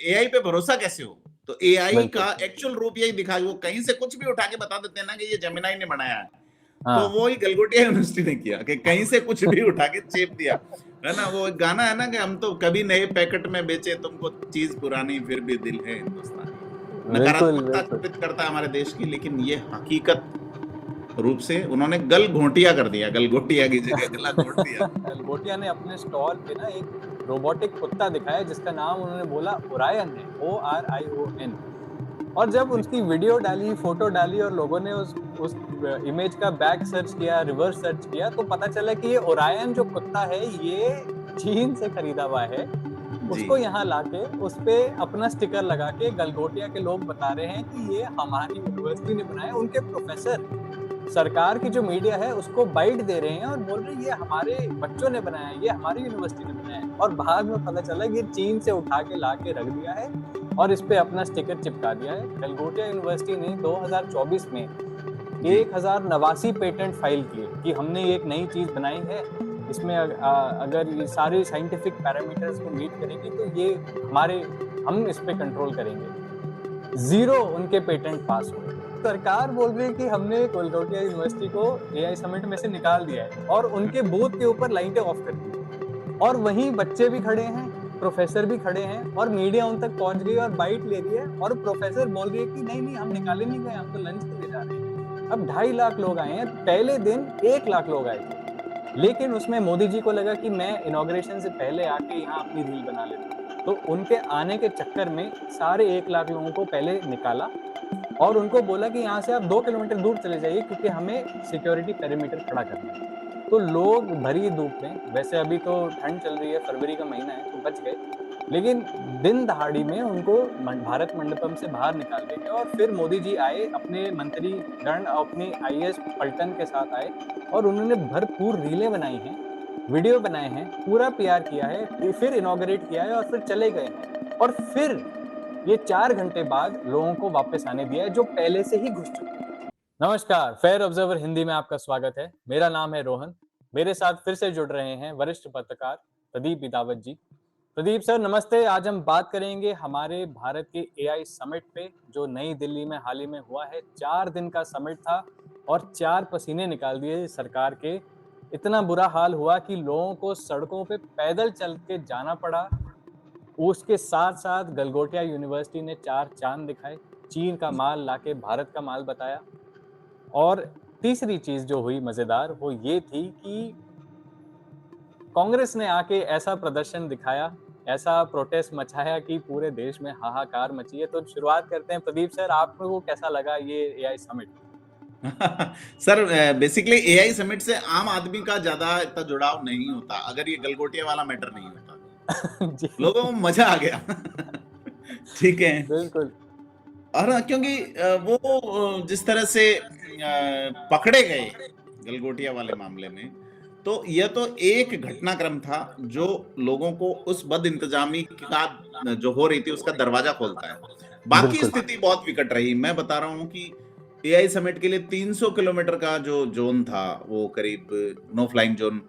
AI पे भरोसा कैसे हो? तो एआई बिल्कुल। का एक्चुअल रूप यही दिखा, वो कहीं से कुछ भी उठा के बता देते हैं ना कि ये जेमिनी ने बनाया है। तो हाँ। वो ही गलगोटिया यूनिवर्सिटी ने किया कि कहीं से कुछ भी उठा के चेप दिया। है ना? वो एक गाना है ना कि हम तो कभी नए पैकेट में बेचे तुमको चीज़ पुरानी, फिर भी दिल है हिंदुस्तानी। बिल्कुल, नकारात्मकता बिल्कुल। चित्रित करता है हमारे देश की, लेकिन ये हकीकत रूप से उन्होंने गलघोंटिया कर दिया, गलगोटिया की जगह गला घोंट दिया। गलगोटिया ने अपने स्टॉल पे ना एक रोबोटिक कुत्ता दिखाया जिसका नाम उन्होंने बोला ओरायन है, ORION। और जब जी। उसकी वीडियो डाली, फोटो डाली और लोगों ने उस इमेज का बैक सर्च किया, रिवर्स सर्च किया, तो पता चला कि ये ओरायन जो कुत्ता है, ये चीन से खरीदा हुआ है। जी। उसको यहाँ लाके उस पे अपना स्टिकर लगा के गलगोटिया के लोग बता रहे हैं कि ये हमारी यूनिवर्सिटी ने बनाया है। उनके प्रोफेसर सरकार की जो मीडिया है उसको बाइट दे रहे हैं और बोल रहे हैं ये हमारे बच्चों ने बनाया है, ये हमारी यूनिवर्सिटी ने बनाया है। और बाद में पता चला कि ये चीन से उठा के ला के रख दिया है और इस पे अपना स्टिकर चिपका दिया है। गलगोटिया यूनिवर्सिटी ने 2024 में जी। 1089 पेटेंट फाइल किए कि हमने एक नई चीज बनाई है, इसमें अगर ये सारे साइंटिफिक पैरामीटर्स को मीट करेगी तो ये हमारे हम इस पे कंट्रोल करेंगे। 0 उनके पेटेंट पास हुए। सरकार बोल रही है कि हमने गलगोटिया यूनिवर्सिटी को एआई समिट में से निकाल दिया है और उनके बूथ के ऊपर लाइटें ऑफ कर दी। और वहीं बच्चे भी खड़े हैं, प्रोफेसर भी खड़े हैं और मीडिया उन तक पहुंच गई और बाइट ले रही है और प्रोफेसर बोल रही है कि नहीं नहीं हम निकाले नहीं गए, हम तो लंच के लिए जा रहे हैं। अब 2.5 लाख लोग आए हैं, पहले दिन 1 लाख लोग आए थे। लेकिन उसमें मोदी जी को लगा कि मैं इनॉग्रेशन से पहले आके यहाँ अपनी रील बना लेता हूँ। तो उनके आने के चक्कर में सारे 1 लाख लोगों को पहले निकाला और उनको बोला कि यहाँ से आप 2 किलोमीटर दूर चले जाइए क्योंकि हमें सिक्योरिटी पेरीमीटर खड़ा करना है। तो लोग भरी धूप में, वैसे अभी तो ठंड चल रही है, फरवरी का महीना है तो बच गए, लेकिन दिन दहाड़ी में उनको भारत मंडपम से बाहर निकाल देंगे। और फिर मोदी जी आए, अपने मंत्रीगण अपने आईएएस पलटन के साथ आए और उन्होंने भरपूर रीलें बनाई हैं, वीडियो बनाए हैं, पूरा पीआर किया है, फिर इनॉग्रेट किया है और फिर चले गए हैं। और फिर ये 4 घंटे बाद लोगों को वापस आने दिया है जो पहले से ही घुस चुके हैं। नमस्कार, फेयर ऑब्जर्वर हिंदी में आपका स्वागत है। मेरा नाम है रोहन। मेरे साथ फिर से जुड़ रहे हैं वरिष्ठ पत्रकार प्रदीप बिदावत जी। प्रदीप सर नमस्ते। आज हम बात करेंगे हमारे भारत के एआई समिट पे जो नई दिल्ली में हाल ही में हुआ है। 4 दिन का समिट था और 4 पसीने निकाल दिए सरकार के। इतना बुरा हाल हुआ कि लोगों को सड़कों पे पैदल चल के जाना पड़ा। उसके साथ साथ गलगोटिया यूनिवर्सिटी ने 4 चांद दिखाए, चीन का माल लाके भारत का माल बताया। और तीसरी चीज जो हुई मजेदार वो ये थी कि कांग्रेस ने आके ऐसा प्रदर्शन दिखाया, ऐसा प्रोटेस्ट मचाया कि पूरे देश में हाहाकार मची है। तो शुरुआत करते हैं प्रदीप सर, आपको कैसा लगा ये AI summit? Sir basically AI summit से आम आदमी का ज्यादा इतना जुड़ाव नहीं होता अगर ये गलगोटिया वाला मैटर नहीं होता। जी लोगों को मजा आ गया। ठीक है। बिल्कुल। और क्योंकि वो जिस तरह से पकड़े गए गलगोटिया वाले मामले में, तो यह तो एक घटनाक्रम था जो लोगों को उस बद इंतजामी का जो हो रही थी उसका दरवाजा खोलता है। बाकी बिल्कुल स्थिति बहुत विकट रही। मैं बता रहा हूँ कि एआई समिट के लिए 300 किलोमीटर का जो जोन था वो करीब नो फ्लाइंग जोन,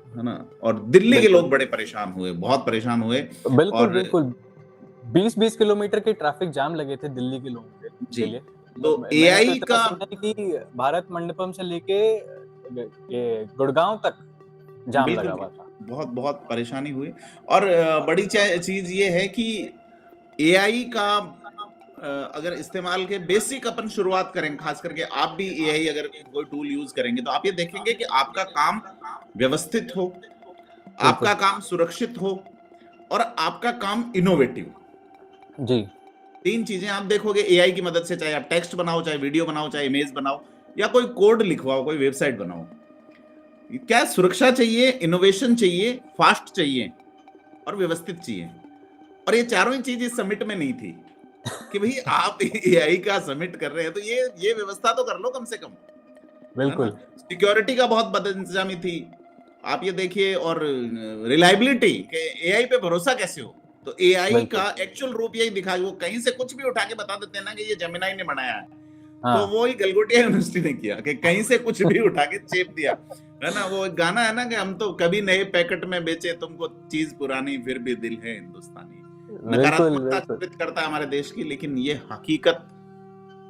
है ना? और दिल्ली के बिल्कुल लोग बड़े परेशान हुए, बहुत परेशान हुए। बिल्कुल और बिल्कुल 20-20 किलोमीटर के ट्रैफिक जाम लगे थे दिल्ली के लोगों जी, के लिए। तो मैंने तो एआई इतना का सुना है कि भारत मंडपम से लेके ये गुड़गांव तक जाम लगा बिल्कुल, हुआ था। बहुत बहुत परेशानी हुई। और बड़ी चीज ये है कि एआई का अगर इस्तेमाल के बेसिक अपन शुरुआत करें, खास करके आप भी एआई अगर कोई टूल यूज करेंगे तो आप ये देखेंगे कि आपका काम व्यवस्थित हो, बिल्कुल आपका काम सुरक्षित हो और आपका काम इनोवेटिव। जी 3 चीजें आप देखोगे एआई की मदद से, चाहे आप टेक्स्ट बनाओ, चाहे वीडियो बनाओ, चाहे इमेज बनाओ या कोई कोड लिखवाओ, कोई वेबसाइट बनाओ। क्या सुरक्षा चाहिए, इनोवेशन चाहिए, फास्ट चाहिए और व्यवस्थित चाहिए। और ये चारों ही चीज इस समिट में नहीं थी कि भाई आप एआई का समिट कर रहे हैं तो ये व्यवस्था तो कर लो कम से कम, है ना? बिल्कुल सिक्योरिटी का बहुत बद इंतजामी थी। आप ये देखिए। और रिलायबिलिटी के एआई पे भरोसा कैसे हो? तो एआई बिल्कुल का एक्चुअल रूप यही दिखा, वो कहीं से कुछ भी उठा के बता देते हैं ना कि ये जेमिनी ने बनाया है। तो हाँ वो ही गलगोटिया यूनिवर्सिटी ने किया कि कहीं से कुछ भी उठा के चेप दिया। है ना? वो एक गाना है ना कि हम तो कभी नए पैकेट में बेचे तुमको चीज पुरानी, फिर भी दिल है हिंदुस्तानी। नकारात्मकता चित्रित करता है हमारे देश की, लेकिन ये हकीकत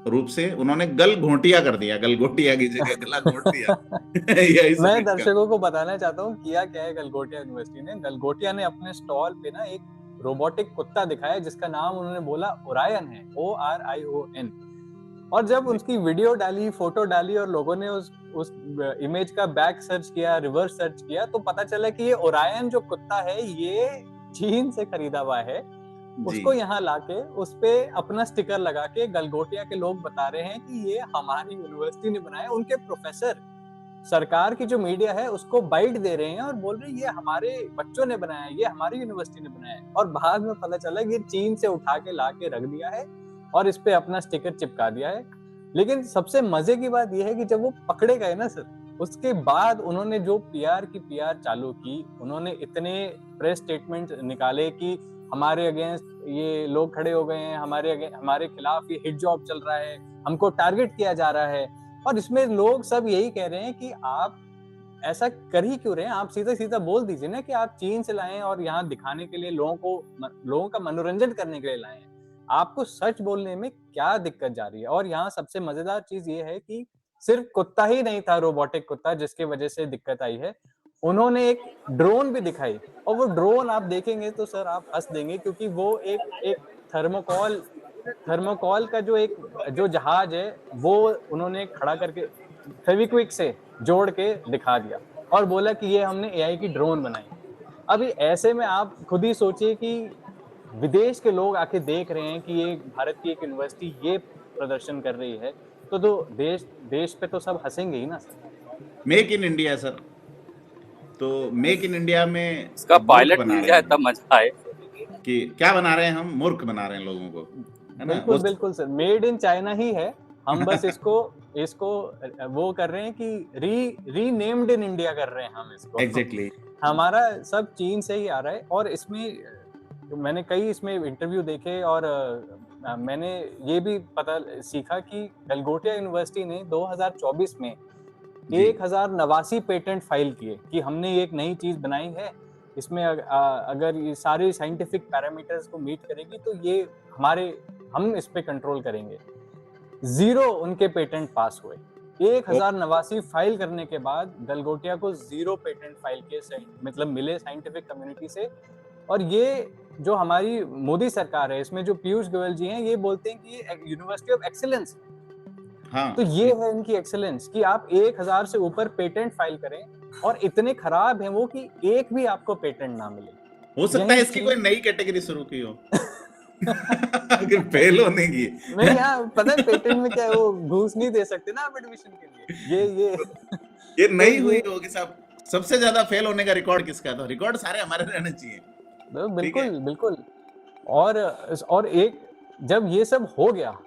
रूप से उन्होंने गल घोटिया कर दिया, गलगोटिया की जगह गला घोट दिया। यही मैं समझ का। दर्शकों को बताना चाहता हूँ किया क्या है गलगोटिया यूनिवर्सिटी ने। गलगोटिया ने अपने स्टॉल पे ना एक रोबोटिक कुत्ता दिखाया जिसका नाम उन्होंने बोला ओरायन है, ORION। और जब उसकी वीडियो डाली, फोटो डाली और लोगों ने उस इमेज का बैक सर्च किया, रिवर्स सर्च किया, तो पता चला कि ये ओरायन जो कुत्ता है ये चीन से खरीदा हुआ है। उसको यहाँ लाके उस पे अपना स्टिकर लगा के गलगोटिया के लोग बता रहे हैं कि ये हमारी यूनिवर्सिटी ने बनाया। उनके प्रोफेसर सरकार की जो मीडिया है उसको बाइट दे रहे हैं और बोल रहे हैं ये हमारे बच्चों ने बनाया है, ये हमारी यूनिवर्सिटी ने बनाया है। और बाद में पता चला कि ये चीन से उठा के ला के रख दिया है और इस पे अपना स्टिकर चिपका दिया है। लेकिन सबसे मजे की बात यह है कि जब वो पकड़े गए ना सर, उसके बाद उन्होंने जो पीआर चालू की, उन्होंने इतने प्रेस स्टेटमेंट निकाले कि हमारे अगेंस्ट ये लोग खड़े हो गए हैं, हमारे खिलाफ ये हिट जॉब चल रहा है, हमको टारगेट किया जा रहा है। और इसमें लोग सब यही कह रहे हैं कि आप ऐसा कर ही क्यों रहे हैं, आप सीधा सीधा बोल दीजिए ना कि आप चीन से लाए और यहाँ दिखाने के लिए लोगों का मनोरंजन करने के लिए लाए हैं। आपको सच बोलने में क्या दिक्कत जा रही है? और यहाँ सबसे मजेदार चीज ये है कि सिर्फ कुत्ता ही नहीं था, रोबोटिक कुत्ता, जिसके वजह से दिक्कत आई है। उन्होंने एक ड्रोन भी दिखाई और वो ड्रोन आप देखेंगे तो सर आप हंस देंगे, क्योंकि वो एक थर्मोकॉल का जो जहाज है वो उन्होंने खड़ा करके फेविक्विक से जोड़ के दिखा दिया और बोला कि ये हमने एआई की ड्रोन बनाई। अभी ऐसे में आप खुद ही सोचिए कि विदेश के लोग आके देख रहे हैं कि ये भारत की एक यूनिवर्सिटी ये प्रदर्शन कर रही है, तो देश पे तो सब हंसेंगे ही ना sir. Make in India sir, तो मेक इन इंडिया में इसका पायलट मिल जाए तब मजा आए कि क्या बना रहे हैं हम, मूर्ख बना रहे हैं लोगों को, है ना? बिल्कुल सर, मेड इन चाइना ही है। हम बस इसको वो कर रहे हैं कि रीनेम्ड इन इंडिया कर रहे हैं हम इसको। एग्जैक्टली हमारा सब चीन से ही आ रहा है। और इसमें मैंने कई इसमें इंटरव्यू देखे और मैंने ये भी सीखा कि गलगोटिया यूनिवर्सिटी ने 2024 में 1089 पेटेंट फाइल किए कि हमने एक नई चीज बनाई है, इसमें अगर ये सारे साइंटिफिक पैरामीटर्स को मीट करेगी तो ये हम इस पे कंट्रोल करेंगे। 0 उनके पेटेंट पास हुए। 1089 फाइल करने के बाद गलगोटिया को 0 पेटेंट फाइल के मतलब मिले साइंटिफिक कम्युनिटी से। और ये जो हमारी मोदी सरकार है, इसमें जो पीयूष गोयल जी हैं, ये बोलते हैं कि ये यूनिवर्सिटी ऑफ एक्सीलेंस है। हाँ, तो ये है इनकी एक्सीलेंस कि आप 1000 से ऊपर पेटेंट फाइल करें और इतने खराब हैं वो कि एक भी आपको पेटेंट ना मिले। हो सकता है इसकी कोई नई कैटेगरी शुरू की हो अगर फेल होने की। नहीं यार, पता है पेटेंट में क्या है, वो घूस नहीं दे सकते ना आप एडमिशन के लिए। ये नहीं हुई होगी साहब। सबसे ज्यादा फेल होने का रिकॉर्ड किसका था? रिकॉर्ड सारे हमारे रहने चाहिए। बिल्कुल। और एक जब ये सब हो गया,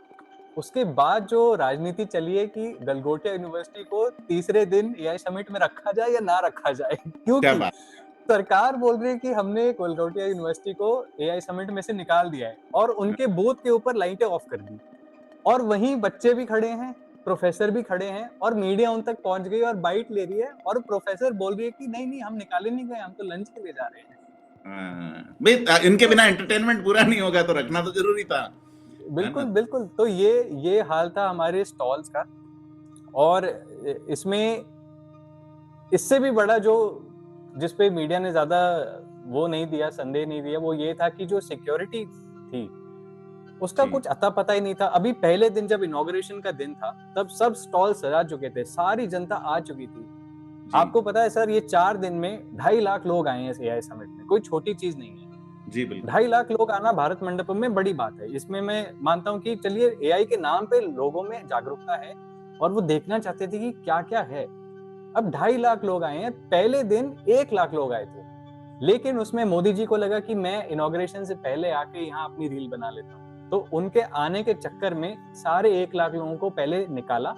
उसके बाद जो राजनीति चली है कि गलगोटिया यूनिवर्सिटी को तीसरे दिन एआई समिट में रखा जाए या ना रखा जाए, क्योंकि सरकार बोल रही है कि हमने गलगोटिया यूनिवर्सिटी को एआई समिट में से निकाल दिया है और उनके बूथ के ऊपर लाइटें ऑफ कर दी। और वहीं बच्चे भी खड़े हैं, प्रोफेसर भी खड़े हैं और मीडिया उन तक पहुंच गई और बाइट ले रही है और प्रोफेसर बोल रही है कि नहीं हम निकाले नहीं गए, हम तो लंच के लिए जा रहे हैं। इनके बिना एंटरटेनमेंट पूरा नहीं होगा तो रखना तो जरूरी था। बिल्कुल। तो ये हाल था हमारे स्टॉल्स का। और इसमें इससे भी बड़ा जो जिस पे मीडिया ने ज्यादा वो नहीं दिया, संदेह नहीं दिया, वो ये था कि जो सिक्योरिटी थी उसका कुछ अता पता ही नहीं था। अभी पहले दिन जब इनॉग्रेशन का दिन था तब सब स्टॉल सजा चुके थे, सारी जनता आ चुकी थी। आपको पता है सर, ये 4 दिन में 2.5 लाख लोग आए हैं एआई समिट में, कोई छोटी चीज नहीं है जी। बिल्कुल 2.5 लाख लोग आना भारत मंडपम में बड़ी बात है। इसमें मैं मानता हूँ कि चलिए एआई के नाम पे लोगों में जागरूकता है और वो देखना चाहते थे कि क्या क्या है। अब 2.5 लाख लोग आए हैं, पहले दिन 1 लाख लोग आए थे, लेकिन उसमें मोदी जी को लगा कि मैं इनॉग्रेशन से पहले आके यहाँ अपनी रील बना लेता हूँ, तो उनके आने के चक्कर में सारे 1 लाख लोगों को पहले निकाला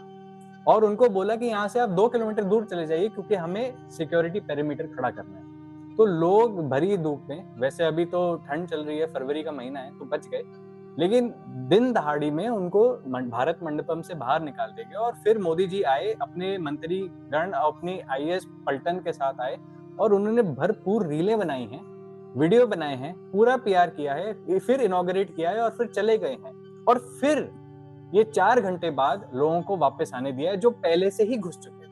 और उनको बोला कि यहाँ से आप 2 किलोमीटर दूर चले जाइए क्योंकि हमें सिक्योरिटी पेरीमीटर खड़ा करना है। तो लोग भरी धूप में, वैसे अभी तो ठंड चल रही है, फरवरी का महीना है तो बच गए, लेकिन दिन दहाड़ी में उनको भारत मंडपम से बाहर निकाल दिया गया। और फिर मोदी जी आए, अपने मंत्रीगण अपनी आईएएस पलटन के साथ आए और उन्होंने भरपूर रीलें बनाई हैं वीडियो बनाए हैं, पूरा पीआर किया है, फिर इनॉग्रेट किया है और फिर चले गए हैं, और फिर ये 4 घंटे बाद लोगों को वापस आने दिया है जो पहले से ही घुस चुके थे।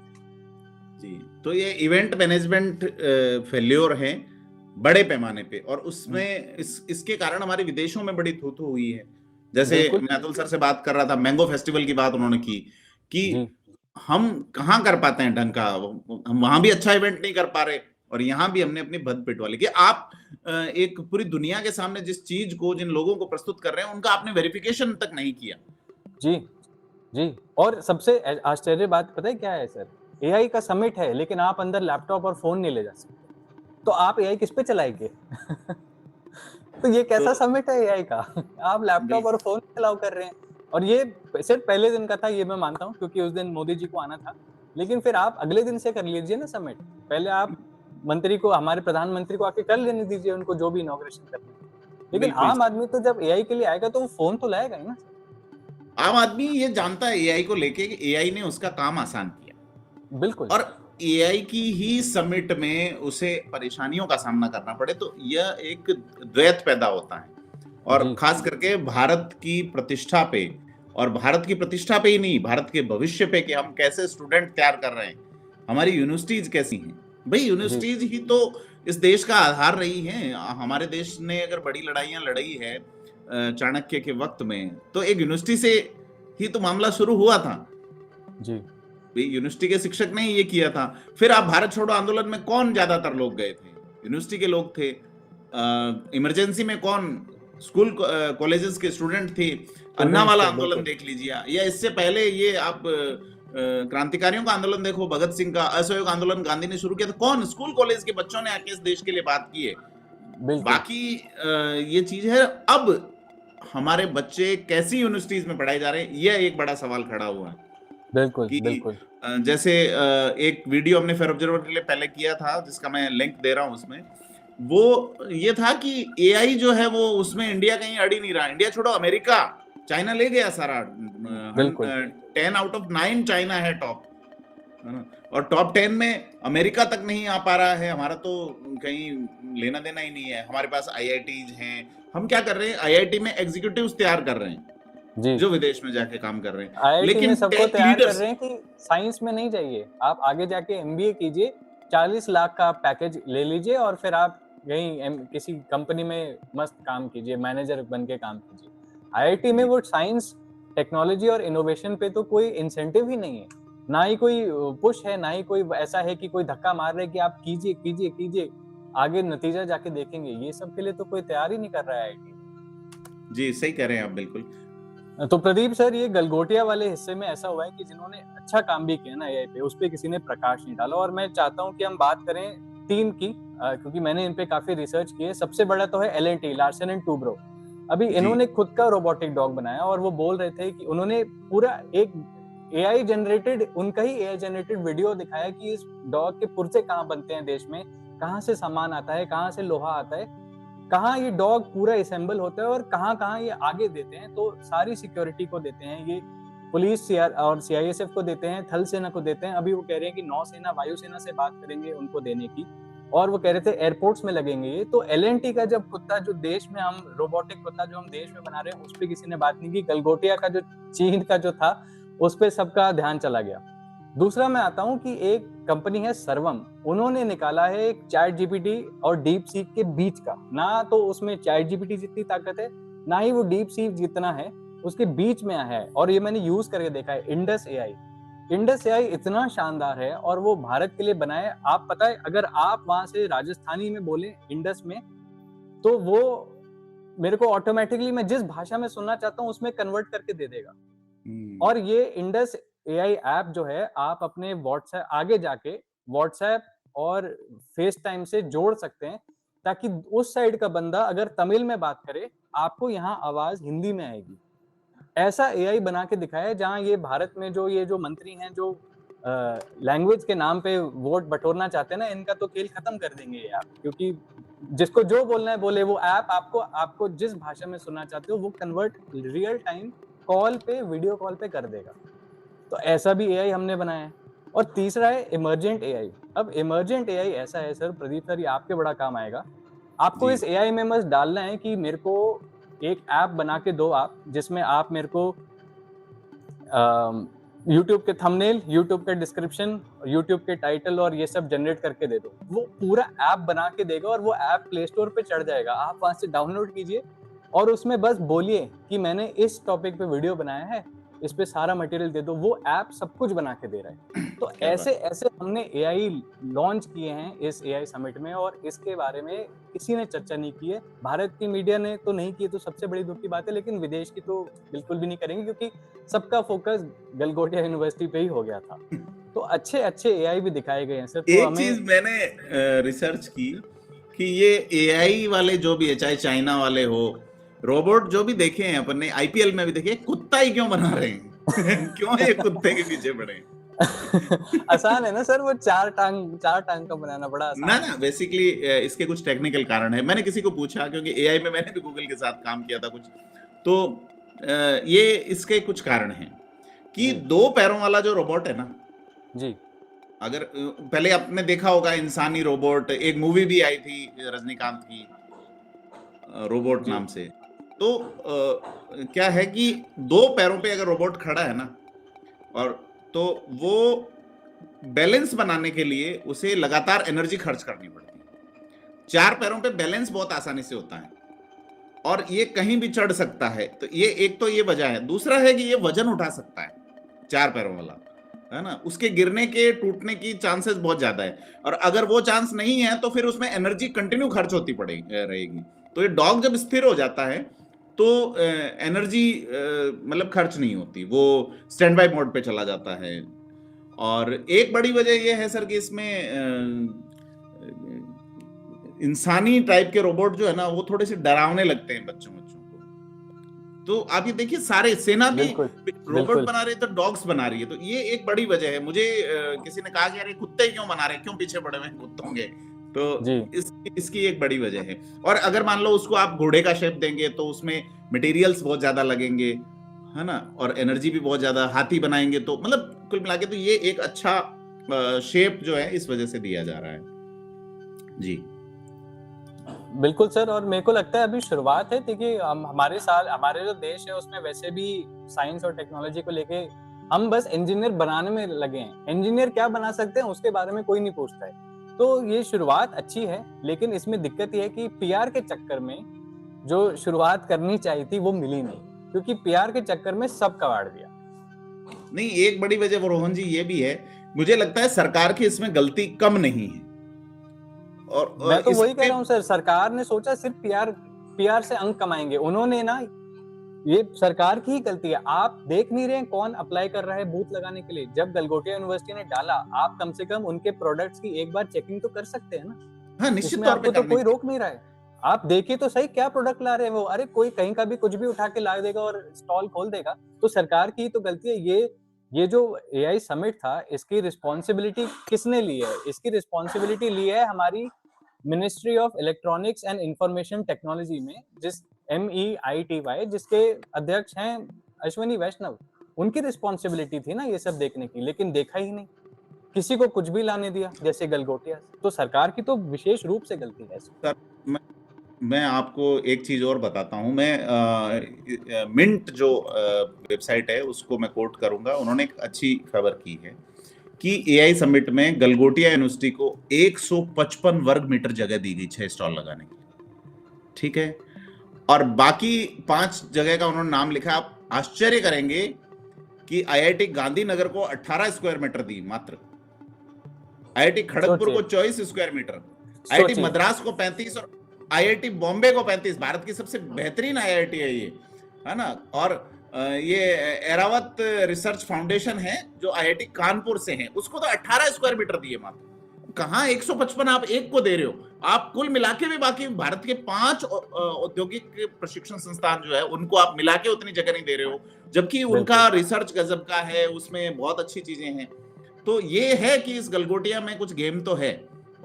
जी, तो ये इवेंट मैनेजमेंट फेल्योर है बड़े पैमाने पे, और उसमें इसके कारण हमारे विदेशों में बड़ी थू-थू हुई है। जैसे बिल्कुल। मैं अतुल सर से बात कर रहा था, मैंगो फेस्टिवल की बात उन्होंने की कि जी, हम कहाँ कर पाते हैं ढंग का, हम वहां भी अच्छा इवेंट नहीं कर पा रहे, और यहाँ भी हमने अपनी भद पिटवा ली कि आप एक पूरी दुनिया के सामने जिस चीज को, जिन लोगों को प्रस्तुत कर रहे हैं, उनका आपने वेरिफिकेशन तक नहीं किया। जी, जी। और सबसे आश्चर्य बात पता है क्या है सर? एआई का समिट है, लेकिन आप अंदर लैपटॉप और फ़ोन नहीं ले जा सकते। तो आप एआई किस पे चलाएँगे? तो ये कैसा तो समिट है एआई का? आप लैपटॉप और बिल्कुल, फ़ोन अलाउ कर रहे हैं। और ये सिर्फ पहले दिन का था, ये मैं मानता हूँ, क्योंकि उस दिन मोदी जी को आना था। लेकिन फिर आप अगले दिन से कर लीजिए ना समिट। पहले आप मंत्री को, हमारे प्रधानमंत्री को आके कर लेने दीजिए, उनको जो भी इनॉग्रेशन करना है। लेकिन बिल्कुल आम आदमी तो जब एआई के लिए आएगा तो वो फ़ोन तो लाएगा ही ना। आम आदमी ये जानता है एआई को लेके कि एआई ने उसका काम आसान किया, बिल्कुल। और एआई की ही समिट में उसे परेशानियों का सामना करना पड़े, तो यह एक द्वैत पैदा होता है। और जी, खास करके भारत की प्रतिष्ठा पे, और भारत की प्रतिष्ठा पे ही नहीं, भारत के भविष्य पे, कि हम कैसे स्टूडेंट तैयार कर रहे हैं, हमारी यूनिवर्सिटीज कैसी हैं। भाई जी, यूनिवर्सिटीज ही तो इस देश का आधार रही हैं। हमारे देश ने अगर बड़ी लड़ाइयां लड़ी है चाणक्य के वक्त में, तो एक यूनिवर्सिटी से ही तो मामला शुरू हुआ था। जी, यूनिवर्सिटी के शिक्षक ने ही ये किया था। फिर आप भारत छोड़ो आंदोलन में कौन ज्यादातर लोग गए थे? यूनिवर्सिटी के लोग थे। इमरजेंसी में कौन स्कूल कॉलेजेस के स्टूडेंट थे? अन्ना स्टूडेंट्स वाला थे, आंदोलन बिल्कुल। देख लीजिए, या इससे पहले ये आप क्रांतिकारियों का आंदोलन देखो, भगत सिंह का असहयोग आंदोलन गांधी ने शुरू किया था, कौन स्कूल कॉलेज के बच्चों ने आके इस देश के लिए बात की है? बिल्कुल, बाकी ये चीज है। अब हमारे बच्चे कैसी यूनिवर्सिटीज में पढ़ाए जा रहे हैं, यह एक बड़ा सवाल खड़ा हुआ है। बिल्कुल, कि बिल्कुल। जैसे एक वीडियो हमने फेयर ऑब्जर्वर के लिए पहले किया था, जिसका मैं लिंक दे रहा हूं उसमें, वो ये था कि एआई जो है वो उसमें इंडिया कहीं अड़ ही नहीं रहा। इंडिया छोड़ो, अमेरिका, चाइना ले गया सारा। बिल्कुल। 10 आउट ऑफ 9 चाइना है टॉप, है ना? और टॉप 10 में अमेरिका तक नहीं आ पा रहा है। हमारा तो कहीं लेना देना ही नहीं है। हमारे पास आईआईटीज हैं। हम क्या कर रहे हैं, आईआईटी में एग्जीक्यूटिव्स तैयार कर रहे हैं जी। जो विदेश में जाके काम कर रहे हैं, आईआईटी में लेकिन सबको टेक तैयार कर लीडर्स। रहे हैं कि साइंस में नहीं जाइए, आप आगे जाके एमबीए कीजिए, 40 लाख का आप पैकेज ले लीजिए और फिर आप कहीं किसी कंपनी में मस्त काम कीजिए, मैनेजर बन के काम कीजिए। आईआईटी में जी, वो साइंस, टेक्नोलॉजी और इनोवेशन पे तो कोई इंसेंटिव ही नहीं है, ना ही कोई पुश है, ना ही कोई ऐसा है कि कोई धक्का मार रहा है कि आप कीजिए कीजिए कीजिए, आगे नतीजा जाके देखेंगे। ये सब के लिए तो कोई तैयार ही नहीं कर रहा है आईआईटी। जी, सही कह रहे हैं आप बिल्कुल। तो प्रदीप सर, ये गलगोटिया वाले हिस्से में ऐसा हुआ है कि जिन्होंने अच्छा काम भी किया ना एआई पे, उस पे किसी ने प्रकाश नहीं डाला। और मैं चाहता हूँ कि हम बात करें 3 की, क्योंकि मैंने इन पे काफी रिसर्च की है। सबसे बड़ा तो है एल&टी, लार्सन एंड टूब्रो। अभी जी, इन्होंने खुद का रोबोटिक डॉग बनाया और वो बोल रहे थे कि उन्होंने पूरा एक एआई जनरेटेड, उनका ही एआई जनरेटेड वीडियो दिखाया कि इस डॉग के पुर्जे कहाँ बनते हैं देश में, कहाँ से सामान आता है, कहाँ से लोहा आता है, कहाँ ये डॉग पूरा असेंबल होता है और कहाँ-कहाँ ये आगे देते हैं। तो सारी सिक्योरिटी को देते हैं ये, पुलिस सीआर और सीआईएसएफ को देते हैं, थल सेना को देते हैं। अभी वो कह रहे हैं कि नौसेना, वायुसेना से बात करेंगे उनको देने की, और वो कह रहे थे एयरपोर्ट्स में लगेंगे ये। तो एल&टी का जब कुत्ता जो देश में हम, रोबोटिक कुत्ता जो हम देश में बना रहे हैं, उस पे किसी ने बात नहीं की। गलगोटिया का जो चीन का जो था, उस पे सबका ध्यान चला गया। दूसरा मैं आता हूँ कि एक कंपनी है सर्वम, उन्होंने निकाला है एक चैट जीपीटी और डीप सीक के बीच का। ना तो उसमें चैट जीपीटी जितनी ताकत है, ना ही वो डीप सीक जितना है, उसके बीच में है। और ये मैंने यूज करके देखा है, इंडस एआई। इंडस एआई इतना शानदार है और वो भारत के लिए बना है। आप पता है, अगर आप वहां से राजस्थानी में बोले इंडस में, तो वो मेरे को ऑटोमेटिकली मैं जिस भाषा में सुनना चाहता हूँ उसमें कन्वर्ट करके दे देगा। और ये इंडस एआई ऐप जो है, आप अपने व्हाट्सएप आगे जाके व्हाट्सएप और फेस टाइम से जोड़ सकते हैं, ताकि उस साइड का बंदा अगर तमिल में बात करे, आपको यहाँ आवाज हिंदी में आएगी। ऐसा एआई बना के दिखाया है, जहां ये भारत में जो ये जो मंत्री हैं, जो लैंग्वेज के नाम पे वोट बटोरना चाहते हैं ना, इनका तो खेल खत्म कर देंगे ये ऐप। क्योंकि जिसको जो बोलना है बोले, वो ऐप आपको जिस भाषा में सुनना चाहते हो वो कन्वर्ट रियल टाइम कॉल पे, वीडियो कॉल पे कर देगा। तो ऐसा भी एआई हमने बनाया है। और तीसरा है इमर्जेंट एआई। अब इमर्जेंट एआई ऐसा है सर, प्रदीप सर, ये आपके बड़ा काम आएगा। आपको जी। इस एआई में बस डालना है कि मेरे को एक ऐप बना के दो आप, जिसमें आप मेरे को यूट्यूब के थंबनेल, यूट्यूब का डिस्क्रिप्शन, यूट्यूब के टाइटल और ये सब जनरेट करके दे दो। वो पूरा ऐप बना के देगा और वो ऐप प्ले स्टोर पे चढ़ जाएगा। आप वहां से डाउनलोड कीजिए और उसमें बस बोलिए कि मैंने इस टॉपिक पे वीडियो बनाया है, इस पे सारा मटेरियल दे दो। वो ऐप सब कुछ बना के दे रहा है। तो क्या ऐसे बात। ऐसे हमने एआई लॉन्च किए हैं इस एआई समिट में, और इसके बारे में किसी ने चर्चा नहीं की है। भारत की मीडिया ने तो नहीं की, तो सबसे बड़ी दुख की बात है, लेकिन विदेश की तो बिल्कुल भी नहीं करेंगे, क्योंकि सबका फोकस गलगोटिया यूनिवर्सिटी पे ही हो गया था। तो अच्छे अच्छे एआई भी दिखाए गए हैं सर। तो एक चीज मैंने रिसर्च की कि ये एआई वाले जो भी है, चाहे चाइना वाले हो, रोबोट जो भी देखे हैं अपन ने, आईपीएल में भी देखे, कुत्ता ही क्यों बना रहे हैं? क्यों ये कुत्ते के पीछे पड़े हैं? आसान है ना सर, वो चार टांग का बनाना बड़ा आसान ना है। ना, बेसिकली इसके कुछ टेक्निकल कारण है। मैंने किसी को पूछा, क्योंकि एआई में मैंने भी गूगल के साथ काम किया था कुछ, तो ये इसके कुछ कारण हैं कि जी 2 पैरों वाला जो रोबोट है ना, जी अगर पहले आपने देखा होगा इंसानी रोबोट, एक मूवी भी आई थी रजनीकांत की, रोबोट जी नाम से। तो क्या है कि 2 पैरों पे अगर रोबोट खड़ा है ना, और तो वो बैलेंस बनाने के लिए उसे लगातार एनर्जी खर्च करनी पड़ती है। 4 पैरों पे बैलेंस बहुत आसानी से होता है और ये कहीं भी चढ़ सकता है। तो ये एक तो ये वजह है। दूसरा है कि ये वजन उठा सकता है, 4 पैरों वाला, है ना? उसके गिरने के, टूटने की चांसेस बहुत ज्यादा है, और अगर वो चांस नहीं है तो फिर उसमें एनर्जी कंटिन्यू खर्च होती रहेगी। तो ये डॉग जब स्थिर हो जाता है तो एनर्जी मतलब खर्च नहीं होती, वो स्टैंड बाय मोड पे चला जाता है। और एक बड़ी वजह ये है सर कि इसमें इंसानी टाइप के रोबोट जो है ना, वो थोड़े से डरावने लगते हैं बच्चों को। तो आप ये देखिए, सारे सेना भी बिल्कुल रोबोट बिल्कुल बना रही है तो डॉग्स बना रही है। तो ये एक बड़ी वजह है। मुझे किसी ने कहा कि अरे कुत्ते क्यों बना रहे हैं, क्यों पीछे पड़े हुए हैं कुत्तों के? तो जी इसकी एक बड़ी वजह है। और अगर मान लो उसको आप घोड़े का शेप देंगे तो उसमें मटेरियल्स बहुत ज्यादा लगेंगे, है ना? और एनर्जी भी बहुत ज्यादा। हाथी बनाएंगे तो मतलब कुल मिला के तो ये एक अच्छा शेप जो है इस वजह से दिया जा रहा है। जी बिल्कुल सर। और मेरे को लगता है अभी शुरुआत है। देखिए हमारे जो देश है उसमें वैसे भी साइंस और टेक्नोलॉजी को लेके हम बस इंजीनियर बनाने में लगे हैं। इंजीनियर क्या बना सकते हैं उसके बारे में कोई नहीं पूछता है। तो ये शुरुआत अच्छी है, लेकिन इसमें दिक्कत ये है कि पीआर के चक्कर में जो शुरुआत करनी चाहिए थी वो मिली नहीं, क्योंकि पीआर के चक्कर में सब कबाड़ दिया। नहीं, एक बड़ी वजह वो रोहन जी ये भी है, मुझे लगता है सरकार की इसमें गलती कम नहीं है। और मैं तो वही कह इसमें रहा हूँ सर, सरकार ने सोचा सिर्फ पीआर से अंक कमाएंगे। उन्होंने ना, ये सरकार की ही गलती है। आप देख नहीं रहे हैं कौन अप्लाई कर रहा है बूथ लगाने के लिए। जब गलगोटिया यूनिवर्सिटी ने डाला, आप कम से कम उनके प्रोडक्ट्स की एक बार चेकिंग तो कर सकते हैं ना। हाँ, निश्चित इसमें तौर पे आपको तो करने कोई रोक नहीं रहा है। आप देखिए तो सही क्या प्रोडक्ट ला रहे हैं वो। अरे कोई कहीं का भी कुछ भी उठा के ला देगा और स्टॉल खोल देगा। तो सरकार की तो गलती है। ये जो एआई समिट था, इसकी रिस्पॉन्सिबिलिटी किसने ली है? इसकी रिस्पॉन्सिबिलिटी ली है हमारी ministry of electronics and information technology में, जिस MEITY, जिसके अध्यक्ष हैं अश्विनी वैष्णव। उनकी रिस्पॉन्सिबिलिटी थी ना ये सब देखने की, लेकिन देखा ही नहीं। किसी को कुछ भी लाने दिया, जैसे गलगोटिया। तो सरकार की तो विशेष रूप से गलती है इसमें। सर, मैं आपको एक चीज और बताता हूं। मैं मिंट जो वेबसाइट है उसको मैं कोट करूंगा। उन्होंने एक अच्छी खबर की है कि एआई समिट में गलगोटिया यूनिवर्सिटी को 155 वर्ग मीटर जगह दी गई 6 स्टॉल लगाने की। ठीक है, और बाकी 5 जगह का उन्होंने नाम लिखा। आप आश्चर्य करेंगे कि आईआईटी गांधीनगर को 18 स्क्वायर मीटर दी मात्र, आईआईटी खड़गपुर को 24 स्क्वायर मीटर, आईआईटी मद्रास को 35 और आईआईटी बॉम्बे को 35। भारत की सबसे बेहतरीन आईआईटी है ये, है ना? और ये एरावत रिसर्च फाउंडेशन है जो आईआईटी कानपुर से है, उसको तो 18 स्क्वायर मीटर दिए मात्र। कहां 155 आप एक को दे रहे हो? आप कुल मिला के भी बाकी भारत के 5 औद्योगिक प्रशिक्षण संस्थान जो है उनको आप मिला के उतनी जगह नहीं दे रहे हो, जबकि उनका रिसर्च गजब का है, उसमें बहुत अच्छी चीजें हैं। तो ये है कि इस गलगोटिया में कुछ गेम तो है।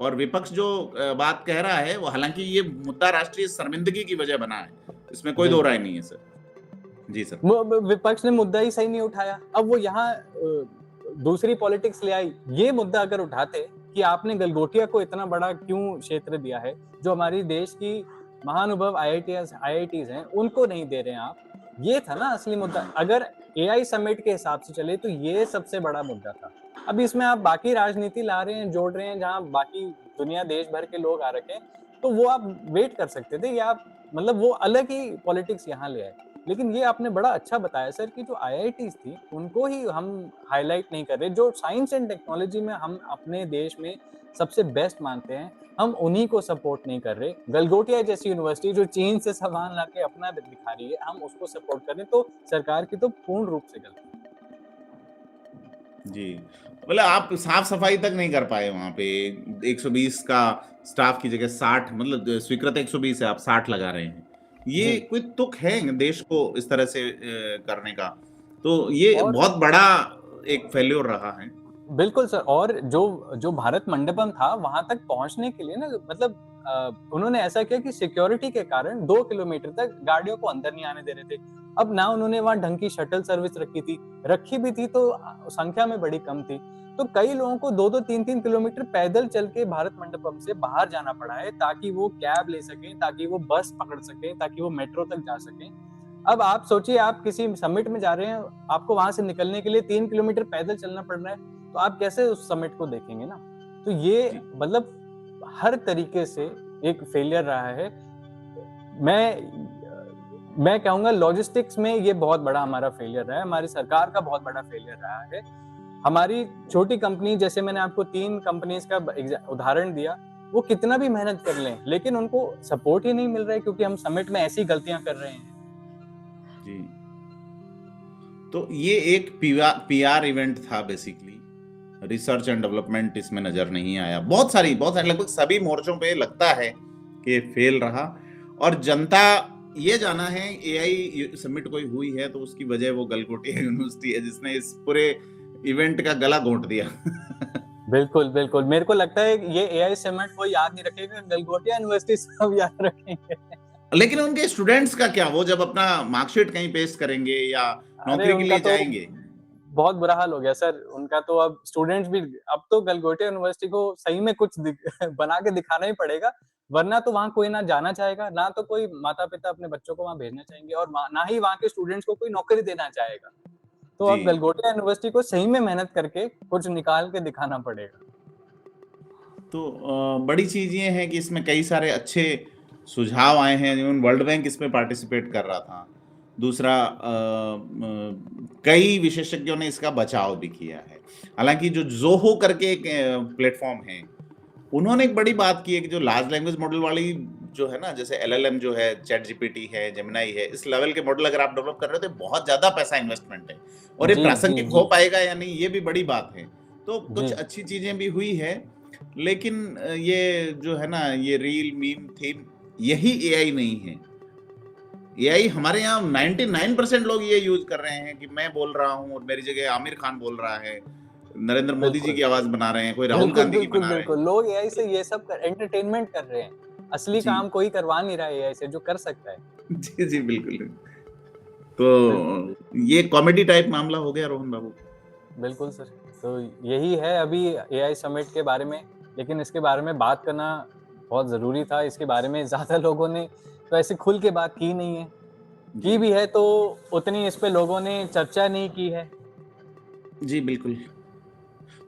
और विपक्ष जो बात कह रहा है वो, हालांकि ये मुद्दा राष्ट्रीय शर्मिंदगी की वजह बना है, इसमें कोई दो राय नहीं है सर। जी सर। विपक्ष ने मुद्दा ही सही नहीं उठाया। अब वो यहाँ दूसरी पॉलिटिक्स ले आई। ये मुद्दा अगर उठाते कि आपने गलगोटिया को इतना बड़ा क्यों क्षेत्र दिया है, जो हमारी देश की महानुभव आईआईटीज हैं उनको नहीं दे रहे हैं आप। ये था ना असली मुद्दा। अगर एआई समिट के हिसाब से चले तो ये सबसे बड़ा मुद्दा था। अब इसमें आप बाकी राजनीति ला रहे हैं, जोड़ रहे हैं, जहाँ बाकी दुनिया देश भर के लोग आ रखे हैं, तो वो आप वेट कर सकते थे, या आप मतलब वो अलग ही पॉलिटिक्स यहाँ ले आए। लेकिन ये आपने बड़ा अच्छा बताया सर कि जो आईआईटीज थी उनको ही हम हाईलाइट नहीं कर रहे, जो साइंस एंड टेक्नोलॉजी में हम अपने देश में सबसे बेस्ट मानते हैं, हम उन्हीं को सपोर्ट नहीं कर रहे। गलगोटिया जैसी यूनिवर्सिटी जो चीन से सामान लाके अपना दिखा रही है, हम उसको सपोर्ट कर रहे हैं, तो सरकार की तो पूर्ण रूप से गलती है। जी, मतलब आप साफ सफाई तक नहीं कर पाए वहां पे। 120 का स्टाफ की जगह 60, मतलब स्वीकृत 120 है, आप 60 लगा रहे हैं। ये जी। कोई तुक है देश को इस तरह से करने का? तो ये और बहुत बड़ा एक फेल्योर रहा है। बिल्कुल सर, और जो भारत मंडपम था वहां तक पहुंचने के लिए ना, मतलब उन्होंने ऐसा किया कि सिक्योरिटी के कारण 2 किलोमीटर तक गाड़ियों को अंदर नहीं आने दे रहे थे। अब ना उन्होंने वहां ढंग की शटल सर्विस रखी भी थी तो संख्या में बड़ी कम थी। तो कई लोगों को 2-2, 3-3 किलोमीटर पैदल चल के भारत मंडपम से बाहर जाना पड़ा है, ताकि वो कैब ले सके, ताकि वो बस पकड़ सके, ताकि वो मेट्रो तक जा सके। अब आप सोचिए, आप किसी समिट में जा रहे हैं, आपको वहां से निकलने के लिए 3 किलोमीटर पैदल चलना पड़ रहा है, तो आप कैसे उस समिट को देखेंगे ना? तो ये जी। मतलब हर तरीके से एक फेलियर रहा है। मैं कहूंगा लॉजिस्टिक्स में ये बहुत बड़ा हमारा फेलियर रहा है, हमारी सरकार का बहुत बड़ा फेलियर रहा है। हमारी छोटी कंपनी, जैसे मैंने आपको 3 कंपनीज का उदाहरण दिया, वो कितना भी मेहनत कर लें, लेकिन उनको सपोर्ट ही नहीं मिल रहा है, क्योंकि हम समिट में ऐसी गलतियां कर रहे हैं। जी, तो ये एक पीआर इवेंट था बेसिकली। रिसर्च एंड डेवलपमेंट इसमें नजर नहीं आया। बहुत सारी लगभग सभी मोर्चों पे लगता है कि फेल रहा। और जनता ये जाना है एआई समिट कोई हुई है तो उसकी वजह वो गलगोटिया यूनिवर्सिटी है, जिसने इस पूरे इवेंट का गला घोंट दिया। बिल्कुल बिल्कुल, मेरे को लगता है कि ये एआई समिट कोई याद नहीं रखेगा, गलगोटिया यूनिवर्सिटी सब याद रखेंगे। लेकिन उनके स्टूडेंट्स का क्या? वो जब अपना मार्कशीट कहीं पेश करेंगे या नौकरी के लिए जाएंगे? बहुत बुरा हाल हो गया सर उनका। तो अब स्टूडेंट्स भी, अब तो गलगोटिया यूनिवर्सिटी को सही में कुछ बना के दिखाना ही पड़ेगा, वरना तो वहाँ कोई ना जाना चाहेगा, ना तो कोई माता पिता अपने बच्चों को वहाँ भेजना चाहेंगे, और ना ही वहाँ के स्टूडेंट्स को कोई नौकरी देना चाहेगा। तो अब गलगोटिया यूनिवर्सिटी को सही में मेहनत करके कुछ निकाल के दिखाना पड़ेगा। तो बड़ी चीज ये है कि इसमें कई सारे अच्छे सुझाव आए हैं। वर्ल्ड बैंक इसमें पार्टिसिपेट कर रहा था। दूसरा, कई विशेषज्ञों ने इसका बचाव भी किया है। हालांकि जो जोहो करके एक प्लेटफॉर्म है, उन्होंने एक बड़ी बात की है कि जो लार्ज लैंग्वेज मॉडल वाली जो है ना, जैसे एलएलएम जो है, चैट जीपीटी है, जेमिनाई है, इस लेवल के मॉडल अगर आप डेवलप कर रहे हो तो बहुत ज्यादा पैसा इन्वेस्टमेंट है, और ये प्रासंगिक हो पाएगा या नहीं ये भी बड़ी बात है। तो कुछ अच्छी चीजें भी हुई है, लेकिन ये जो है ना, ये रील, मीम, थीम, यही एआई नहीं है। एआई हमारे यहाँ 99% लोग ये यूज कर रहे हैं कि मैं बोल रहा हूँ और मेरी जगह आमिर खान बोल रहा है, नरेंद्र मोदी जी की आवाज बना रहे हैं, कोई राहुल गांधी की बना रहे हैं। लोग एआई से ये सब एंटरटेनमेंट कर रहे हैं, असली काम कोई करवा नहीं रहा है एआई से, जो कर सकता है। जी जी बिल्कुल। तो ये कॉमेडी टाइप मामला हो गया रोहन बाबू। बिल्कुल सर, तो यही है अभी एआई समिट के बारे में, लेकिन इसके बारे में बात करना बहुत जरूरी था। इसके बारे में ज्यादा लोगों ने तो ऐसे खुल के बात की नहीं है, की भी है तो उतनी इस पे लोगों ने चर्चा नहीं की है। जी बिल्कुल।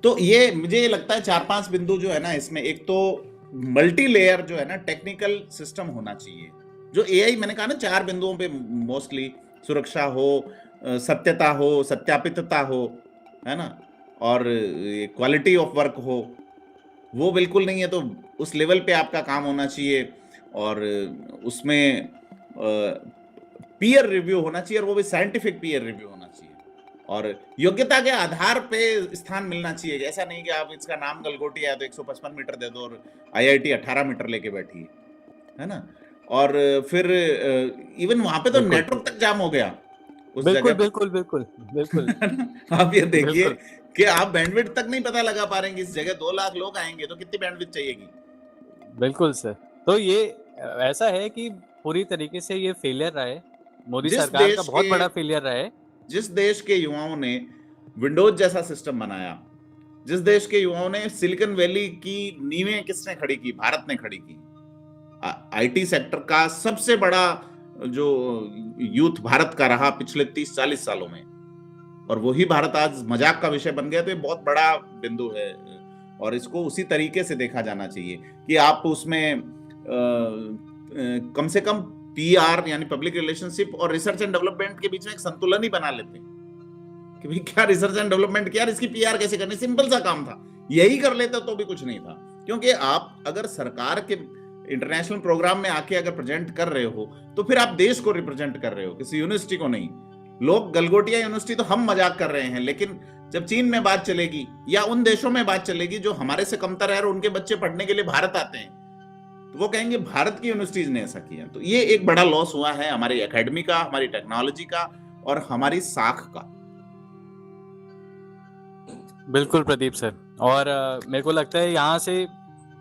तो ये मुझे ये लगता है 4-5 बिंदु जो है ना इसमें, एक तो मल्टी लेयर जो है ना टेक्निकल सिस्टम होना चाहिए। जो एआई मैंने कहा ना 4 बिंदुओं पे मोस्टली सुरक्षा हो, सत्यता हो, सत्यापितता हो, है ना, और क्वालिटी ऑफ वर्क हो, वो बिल्कुल नहीं है। तो उस लेवल पे आपका काम होना चाहिए, और उसमें पीयर रिव्यू होना चाहिए, और वो भी साइंटिफिक पीयर रिव्यू होना चाहिए, और योग्यता के आधार पे स्थान मिलना चाहिए। ऐसा नहीं कि आप इसका नाम गलगोटिया है तो 155 मीटर दे दो और आईआईटी 18 मीटर लेके बैठी है ना। और फिर इवन वहां पे तो नेटवर्क तक जाम हो गया उस जगह। बिल्कुल। आप ये देखिए कि आप बैंडविड्थ तक नहीं पता लगा पा रहे हैं। इस जगह 2 लाख लोग आएंगे तो कितनी बैंडविड्थ चाहिएगी? बिल्कुल सर, तो ये ऐसा है कि पूरी तरीके से ये फेलियर रहा है, मोदी सरकार का बहुत बड़ा फेलियर रहा है। जिस देश के युवाओं ने विंडोज जैसा सिस्टम बनाया, जिस देश के युवाओं ने सिलिकॉन वैली की नींवें किसने खड़ी की? भारत ने खड़ी की। आईटी सेक्टर का सबसे बड़ा जो यूथ भारत का रहा पिछले 30-40 सालों में, और वही भारत आज मजाक का विषय बन गया, तो ये बहुत बड़ा बिंदु है और इसको उसी तरीके से देखा जाना चाहिए कि आप उसमें कम से कम पीआर यानी पब्लिक रिलेशनशिप और रिसर्च एंड डेवलपमेंट के बीच में एक संतुलन ही बना लेते कि भाई क्या रिसर्च एंड डेवलपमेंट किया, इसकी पीआर कैसे करनी, सिंपल सा काम था, यही कर लेता तो भी कुछ नहीं था। क्योंकि आप अगर सरकार के इंटरनेशनल प्रोग्राम में आके अगर प्रेजेंट कर रहे हो तो फिर आप देश को रिप्रेजेंट कर रहे हो, किसी यूनिवर्सिटी को नहीं। लोग गलगोटिया यूनिवर्सिटी तो हम मजाक कर रहे हैं, लेकिन जब चीन में बात चलेगी या उन देशों में बात चलेगी जो हमारे से कमतर है और उनके बच्चे पढ़ने के लिए भारत आते हैं, तो वो कहेंगे भारत की यूनिवर्सिटीज ने ऐसा किया। तो ये एक बड़ा लॉस हुआ है हमारी एकेडमी का, हमारी टेक्नोलॉजी का और हमारी साख का। बिल्कुल प्रदीप सर, और मेरे को लगता है यहाँ से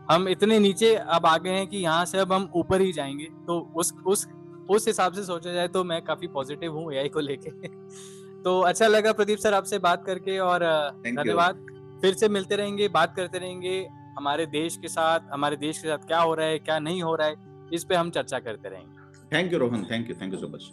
हम इतने नीचे अब आ गए हैं कि यहाँ से अब हम ऊपर ही जाएंगे। तो उस हिसाब से सोचा जाए तो मैं काफी पॉजिटिव हूँ एआई को लेके। तो अच्छा लगा प्रदीप सर आपसे बात करके, और धन्यवाद। फिर से मिलते रहेंगे, बात करते रहेंगे हमारे देश के साथ क्या हो रहा है, क्या नहीं हो रहा है, इस पे हम चर्चा करते रहेंगे। Thank you Rohan, thank you so much.